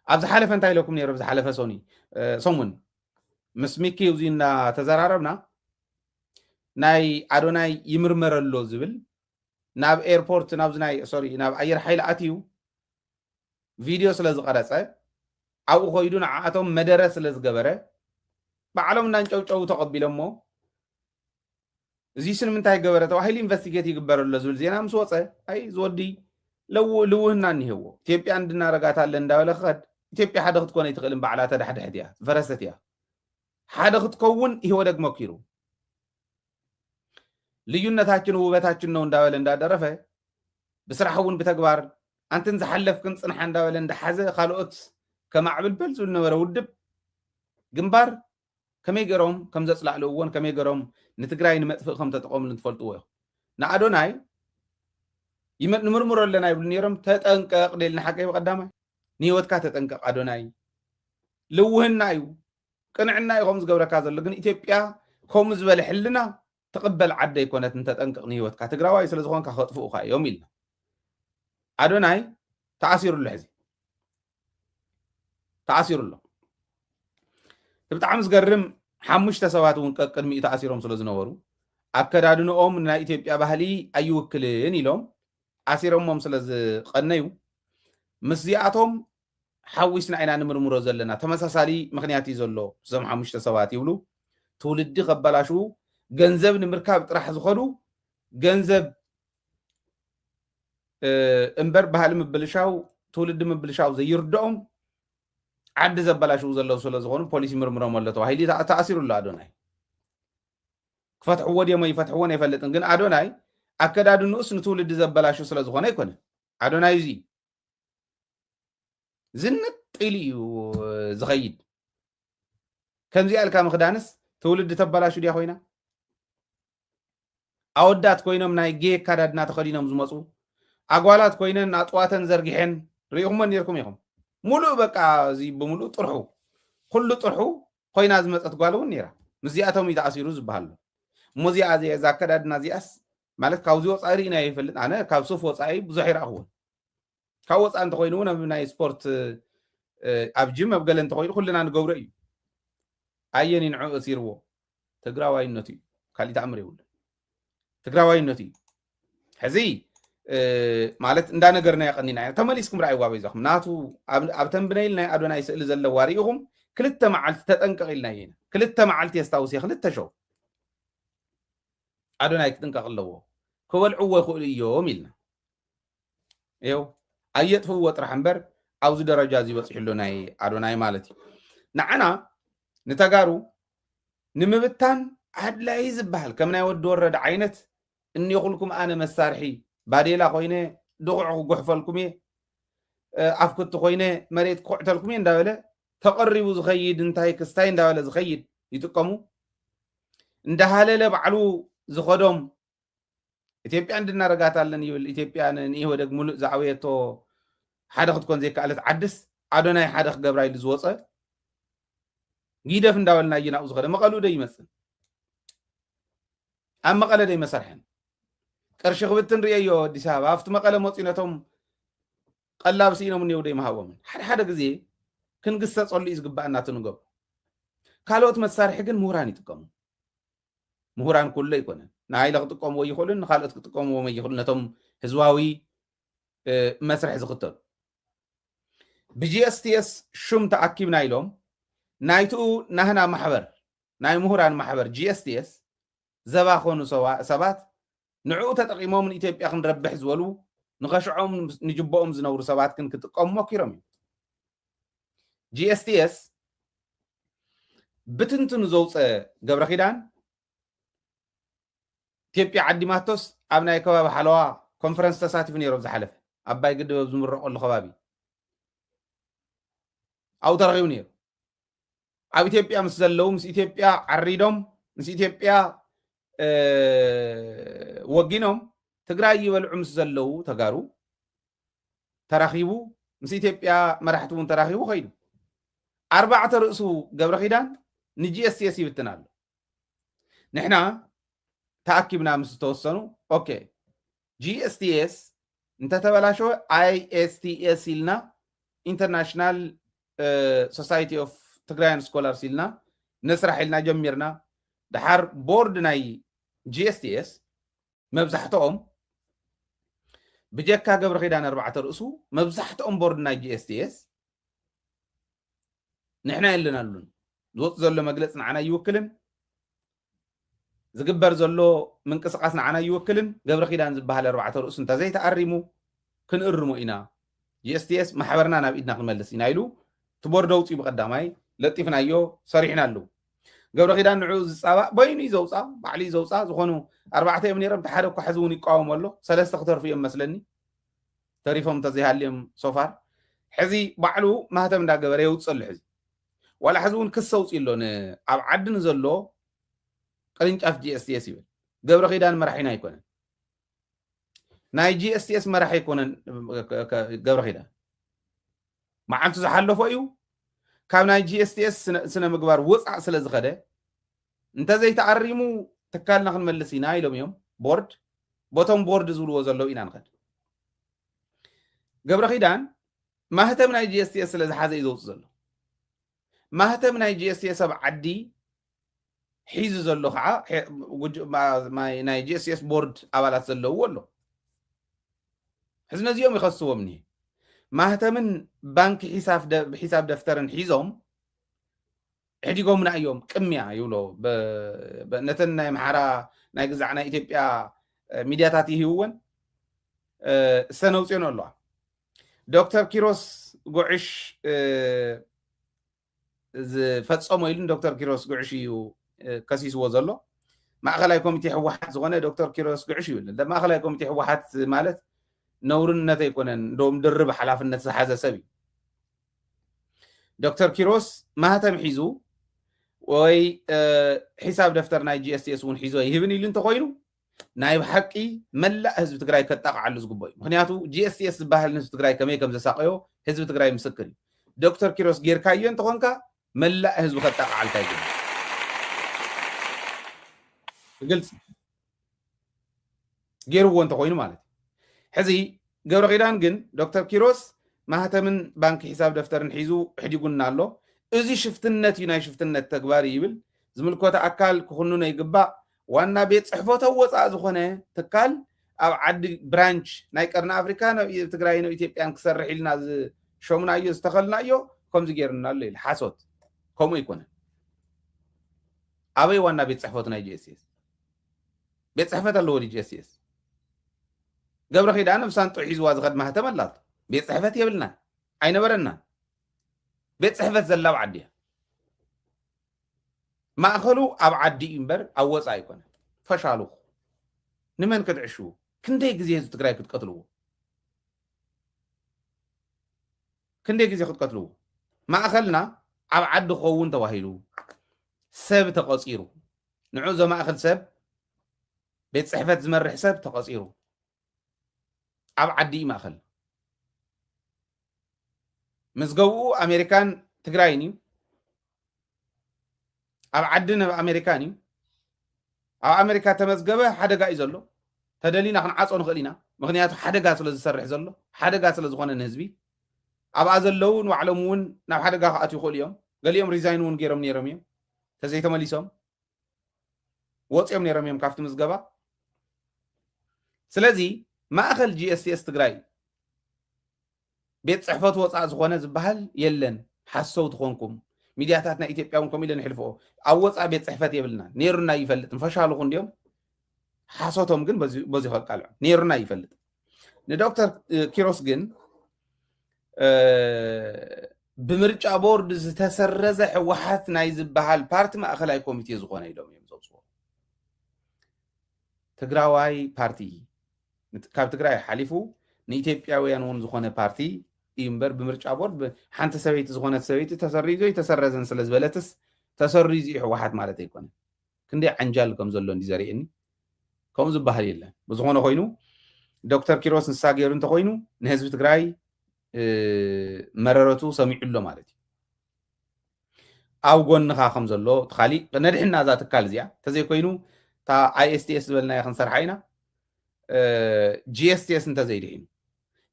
ابز حلف انت لكم نير ابز حلف سوني سمون مسميكي وزينا تزراربنا ناي ادوناي يمرمرلو زبل ناب ايربورت ناب زناي سوري ناب اير حيل اتيو فيديو سلاز قرصه او خويدون عاتهم مدرس سلاز غبره بعلم نانچوچو تقبيلمو زيسن منتاي غبره توحيل انفستيجيت يغبرلو زبل زينا مسوصه اي زودي لوهنا نيهو ኢትዮጵያ እንድናረጋታለን እንዳወለ خد ኢትዮጵያ ሓደ ክትኮን ይትኽልም ባዕላታ ድሕድሕድያ ፈረሰትያ ሓደ ክትከውን ይሄው ደግሞ ኪሩ ልዩነታችን ውበታችን ነው እንዳወለ እንዳደረፈ በስራውን በተግባር አንተን ዘሐለፍክን ጽንሐ እንዳወለ እንደሐዘ ካልኦት ከማዕብል በልዙ ነበረ ውድብ ግንባር ከመይገሮም ከምዘጽላዕለውን ከመይገሮም ንትግራይ ንመጥፍእ ከም ተጠቆምሉ ትፈልጥዎ ንአዶናይ ይመርምሮ ለና ይብል ነይሮም ተጠንቀቅ ደልና ሓቀይ በቀዳማይ ንህይወትካ ተጠንቀቅ አዶናይ ልውህና እዩ ቅንዕና ይኹም ዝገብረካ ዘሎ ግን ኢትዮጵያ ከም ዝበለ ሕልና ተቀበል ዓደ ይኮነት ተጠንቀቅ ንህይወትካ ትግራዋይ ስለ ዝኾንካ ከጥፉካ እዮም ኢልና አዶናይ ተኣሲሩሉ ሕዚ ተኣሲሩሉ ብጣዕሚ ዝገርም ሓሙሽተ ሰባት እውን ቅድሚ ተኣሲሮም ስለ ዝነበሩ አከዳድንኦም ናይ ኢትዮጵያ ባህሊ ኣይውክልን ኢሎም ኣሲሮሞም ስለ ዝቀነዩ ምስዚኣቶም ሓዊስና ኢና ንምርምሮ ዘለና ተመሳሳሊ ምክንያት እዩ ዘሎ እዞም ሓሙሽተ ሰባት ይብሉ ትውልዲ ከበላሹ ገንዘብ ንምርካብ ጥራሕ ዝኸዱ ገንዘብ እምበር ባህሊ ምብልሻው ትውልዲ ምብልሻው ዘይርድኦም ዓዲ ዘበላሽው ዘለው ስለ ዝኾኑ ፖሊስ ይምርምሮም ኣሎ ተባሂሉ ተኣሲሩሉ አዶናይ ክፈትሕዎ ድዮም ይፈትሕዎን አይፈልጥን ግን አዶናይ አከዳድንኡስ ንትውልዲ ዘበላሹ ስለ ዝኾነ ይኮነ አዶናይ እዚ ዝንጥ ኢሉ እዩ ዝኸይድ ከምዚ አልካ ምክዳንስ ትውልዲ ተበላሹ ድያ ኮይና ኣወዳት ኮይኖም ናይ ጌ አከዳድና ተኸዲኖም ዝመፁ ኣጓላት ኮይነን ኣጥዋተን ዘርጊሐን ሪኢኹሞን ነርኩም ኢኹም ሙሉእ በቃ እዚ ብሙሉእ ጥርሑ ኩሉ ጥርሑ ኮይና ዝመፀት ጓል እውን ነይራ ምስዚኣቶም ይተኣሲሩ ዝበሃል ሙዚኣ እዛ አከዳድና እዚኣስ ማለት ካብዚ ወፃኢ ርኢና ይፈልጥ ኣነ ካብ ሱፍ ወፃኢ ብዙሕ ይረኣኽዎ ካብ ወፃኢ እንተኮይኑ እውን ኣብ ናይ ስፖርት ኣብ ጅም ኣብ ገለ እንተኮይኑ ኩልና ንገብሮ እዩ ኣየን ንዕኡ እሲርዎ ትግራዋይነት እዩ ካሊእ ተኣምር የብሉን ትግራዋይነት እዩ ሕዚ ማለት እንዳ ነገርና ያቀኒና ተመሊስኩም ራእይዋ በይዛኹም ናቱ ኣብ ተንብነይል ናይ አዶናይ ስእሊ ዘለዋ ሪኢኹም ክልተ መዓልቲ ተጠንቀቕ ኢልና ኢና ክልተ መዓልቲ የስታውስ ክልተ ሸው አዶናይ ክጥንቀቕ ኣለዎ ክበልዕዎ ይኽእሉ እዮም ኢልና ይው ኣየጥፍዎ ጥራሕ እምበር ኣብዚ ደረጃ እዚ በፂሕሉ ናይ አዶናይ ማለት እዩ ንዓና ንተጋሩ ንምብታን ኣድላይ ዝበሃል ከም ናይ ወዲ ወረደ ዓይነት እኒኹልኩም ኣነ መሳርሒ ባዴላ ኮይነ ድቑዕ ክጉሕፈልኩም እየ ኣፍክቲ ኮይነ መሬት ክኩዕተልኩም እየ እንዳበለ ተቐሪቡ ዝኸይድ እንታይ ክስታይ እንዳበለ ዝኸይድ ይጥቀሙ እንዳሃለለ ባዕሉ ዝኸዶም ኢትዮጵያ እንድናረጋታለን ይብል ኢትዮጵያ ንኢህወደግ ሙሉእ ዝዓበየቶ ሓደ ክትኮን ዘይከኣለት ዓድስ አዶናይ ሓደ ክገብራ ኢሉ ዝወፀ ጊደፍ እንዳበልና ይናኡ ዝኸደ መቐሉ ዶ ይመስል ኣብ መቐለ ዶ ይመሰርሐን ቅርሺ ክብትን ርአዮ ኣዲስ ኣበባ ኣብቲ መቐለ መፂነቶም ቀላብ ሲኢኖም እኒው ዶ ይመሃቦምን ሓደ ግዜ ክንግሰፀሉ እዩ ዝግባእ እናትንገብሮ ካልኦት መሳርሒ ግን ምሁራን ይጥቀሙ ምሁራን ኩሉ ይኮነን ንሃይለ ክጥቀምዎ ይኽእሉን ንካልኦት ክጥቀምዎም ይኽእሉ ነቶም ህዝባዊ መስርሕ ዝኽተሉ ብጂኤስቲኤስ ሹም ተኣኪብና ኢሎም ናይትኡ ናህና ማሕበር ናይ ምሁራን ማሕበር ጂኤስቲኤስ ዘባኾኑ ሰባት ንዕኡ ተጠቂሞም ንኢትዮጵያ ክንረብሕ ዝበሉ ንኸሽዖም ንጅቦኦም ዝነብሩ ሰባት ግን ክጥቀሙ ሞኪሮም እዩ ጂኤስቲኤስ ብትንትኑ ዘውፀ ገብረ ኪዳን ኢትዮጵያ ዓዲማቶስ ኣብ ናይ ከባቢ ሓለዋ ኮንፈረንስ ተሳቲፉ ነይሮም ዝሓለፈ ኣባይ ግድብ ኣብ ዝምረቀሉ ከባቢ ኣብኡ ተረኺቡ ነይሩ ኣብ ኢትዮጵያ ምስ ዘለው ምስ ኢትዮጵያ ዓሪዶም ምስ ኢትዮጵያ ወጊኖም ትግራይ ይበልዑ ምስ ዘለው ተጋሩ ተራኺቡ ምስ ኢትዮጵያ መራሕቲ እውን ተራኺቡ ኸይዱ ኣርባዕተ ርእሱ ገብረ ኪዳን ንጂኤስቲኤስ ይብትን ኣሎ ንሕና ተኣኪብና ምስ ተወሰኑ ኦኬ ጂኤስቲኤስ እንተተበላሸወ አይኤስቲኤስ ኢልና ኢንተርናሽናል ሶሳይቲ ኦፍ ትግራይን ስኮላርስ ኢልና ነስራሕ ኢልና ጀሚርና ድሓር ቦርድ ናይ GSTS መብዛሕትኦም ብጀካ ገብረ ኺዳን 4 ርእሱ መብዛሕትኦም ቦርድ ናይ GSTS ንሕና የለናሉን ዝወፅ ዘሎ መግለፂ ንዓና ይውክልን ዝግበር ዘሎ ምንቅስቃስ ንዓና ይውክልን ገብረ ኺዳን ዝበሃል 4 ርእሱ እንተዘይተኣሪሙ ክንእርሞ ኢና GSTS ማሕበርና ናብ ኢድና ክንመልስ ኢና ኢሉ ትቦርድ ኣውፅኡ ብቀዳማይ ለጢፍናዮ ሰሪሕና ኣለዉ ገብረ ኺዳን ንዑ ዝፃባእ በይኑ ዘውፃ ባዕሊ ዘውፃ ዝኾኑ 4 እዮም ነይሮም ሓደ እኳ ሕዚ እውን ይቃወሙ ኣሎ 3 ክተርፉ እዮም መስለኒ ተሪፎም ተዘይሃልዮም ሶፋር ሕዚ ባዕሉ ማህተም እንዳገበረ የውፅእ ኣሎ ሕዚ ዋላ ሕዚ እውን ክስ ኣውፅኡ ኣሎ ኣብ ዓዲ ንዘሎ ቅርንጫፍ GSTS ይብል ገብረ ኺዳን መራሒና ኣይኮነን ናይ GSTS መራሒ ኣይኮነን ገብረ ኺዳን መዓልቱ ዝሓለፎ እዩ ካብ ናይ GSTS ስነ ምግባር ወፃእ ስለ ዝኸደ እንተዘይተኣሪሙ ትካልና ክንመልስ ኢና ኢሎም እዮም ቦርድ ቦቶም ቦርድ ዝብልዎ ዘለው ኢና ንኸድ ገብረ ኺዳን ማህተም ናይ GSTS ስለ ዝሓዘ እዩ ዘውፅእ ዘሎ ማህተም ናይ GSTS ኣብ ዓዲ ሒዙ ዘሎ ከዓ ናይ GSTS ቦርድ ኣባላት ዘለውዎ ኣሎ ሕዚ ነዚኦም ይኸስዎም እኒሄ ማህተምን ባንኪ ሒሳብ ደፍተርን ሒዞም ሕዲጎምና እዮም ቅምያ ይብሎ ነተን ናይ ምሓራ ናይ ግዛዕ ናይ ኢትዮጵያ ሚድያታት ይህብዎን ሰነውፅዮን ኣለዋ ዶክተር ኪሮስ ጉዕሽ ዝፈፀሞ ኢሉን ዶክተር ኪሮስ ጉዕሽ እዩ ከሲስዎ ዘሎ ማእኸላይ ኮሚቴ ህወሓት ዝኾነ ዶክተር ኪሮስ ጉዕሽ ይብል ማእኸላይ ኮሚቴ ህወሓት ማለት ነውርነት ኣይኮነን እንደውም ድርብ ሓላፍነት ዝሓዘ ሰብ እዩ ዶክተር ኪሮስ ማህተም ሒዙ ወይ ሒሳብ ደፍተር ናይ GSTS እውን ሒዞ ይህብን ኢሉ እንተኮይኑ ናይ ብሓቂ መላእ ህዝቢ ትግራይ ከጣቕዓሉ ዝግበኦ እዩ ምክንያቱ GSTS ዝበሃል ህዝቢ ትግራይ ከመይ ከም ዘሳቀዮ ህዝቢ ትግራይ ምስክር እዩ ዶክተር ኪሮስ ጌርካዮ እንተኮንካ መላእ ህዝቢ ከጣቕዓልካ ይግባ ግልጽ ገይርዎ እንተኮይኑ ማለት ሕዚ ገብረ ኺዳን ግን ዶክተር ኪሮስ ማህተምን ባንኪ ሒሳብ ደፍተርን ሒዙ ሕዲጉና ኣሎ እዚ ሽፍትነት እዩ ናይ ሽፍትነት ተግባር ይብል ዝምልከቶ ኣካል ክኹንኖ ይግባእ ዋና ቤት ፅሕፈቶ ወፃእ ዝኾነ ትካል ኣብ ዓዲ ብራንች ናይ ቀርኒ ኣፍሪካ ናብ ትግራይ ነው ኢትዮጵያን ክሰርሕ ኢልና ሾምናዮ ዝተኸልናዮ ከምዚ ገይርና ኣሎ ኢሉ ሓሶት ከምኡ ይኮነን ኣበይ ዋና ቤት ፅሕፈቱ ናይ GSTS ቤት ፅሕፈት ኣለዎ GSTS ገብረ ኺዳን ብሳንጡ ሒዝዋ ዝኸድ ማህተም ኣላቶ ቤት ፅሕፈት የብልና ኣይነበረና ቤት ፅሕፈት ዘላ ኣብ ዓዲ እያ ማእኸሉ ኣብ ዓዲ እዩ እምበር ኣብ ወፃእ ኣይኮነ ፈሻሉ ንመን ክትዕሽው ክንደይ ግዜ ህዝቢ ትግራይ ክትቀትልዎ ክንደይ ግዜ ክትቀትልዎ ማእኸልና ኣብ ዓዲ ክኸውን ተባሂሉ ሰብ ተቐፂሩ ንዑ ዘማእኸል ሰብ ቤት ፅሕፈት ዝመርሕ ሰብ ተቐፂሩ ኣብ ዓዲ ማእኸል مزجو أمريكان تجرايني أب عدنا بأمريكاني أو أمريكا تمزجبه حدا جاي زلوا تدلينا خن عصون خلينا مغنيات حدا جالس ولا زسرح زلوا حدا جالس ولا زخون النسبي أب أزلون وعلمون ناب حدا جا أتي خل يوم قال يوم ريزاينون جيرم نيرميم تزيت ماليسهم وات يوم نيرميم كافت مزجبه سلازي ما أخل GSTS تجراي بيت صحفات وصع زخونة زبهل يلن حسوا تخونكم ميدياتنا إثيوبياونكم إلى نحلفوا أو وصع بيت صحفات يبلنا نيرنا يفلت نفشلوا خنديهم حسوتهم جن بزي خلق على نيرنا يفلت ندكتور كيروس جن بمرج أبورد تسرز حوحتنا يزبهل بارت ما أخلي كوميتي زخونة يدوم يمزوجوا تجراوي بارتي كاب تجراي حلفوا نيتيبياويان ون زخونة بارتي يمبر بمرج أبورد حنت سويت زخونة سويت تسريزو يتسرزن سلز بلتس تسريزي حوحت مالته يكون كندي عنجال كم زلون ديزاريني كم زبهل يلا بزخونة خوينو دكتور كيروس نساجيرون تخوينو نهزب تجراي مررتو سميع له مالتي أو قلنا خاخم زلو تخالي ندحنا ذات الكالزيا تزي كوينو تا ISTS بلنا يخن سرحينا GSTS انت زي دحين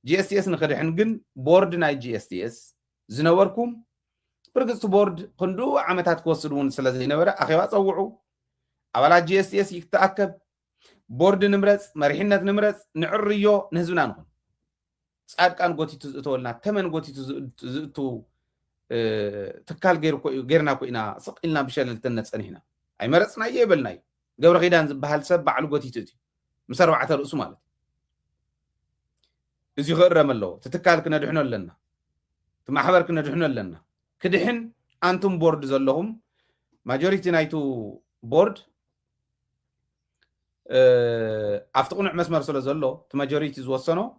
GSTS نخدحن جن بورد ناي GSTS زنوركم برقص بورد خندو عمتات كوصلون سلازي نبرة أخيوات صوعوا أولاد جي اس يتأكد بورد نمرز مريحنة نمرز نعريو نهزونا نخون سعاد كان قوتي تولنا تمن قوتي تزؤتو تكال غيرنا كوينا سقلنا بشلل تنصن هنا اي مرصنا يبلناي غبر خيدان زبحال سب بعلو قوتي تتي مسرعه رؤسو مالت ازي غرم الله تتكال كنا دحنا لنا تمحبر كنا دحنا لنا كدحن انتم بورد زلهم ماجوريتي نايتو بورد افتقنع مسمر سلا زلو تماجوريتي زوسنو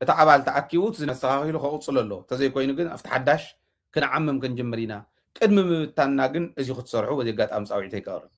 اتا عبال تاكيوت زنستغاخيلو خقصل الله تزي كوينو كن افت حداش كنعمم كنجمرينا قدم متانا كن ازي ختصرحو بزي قات امصاوعتي كار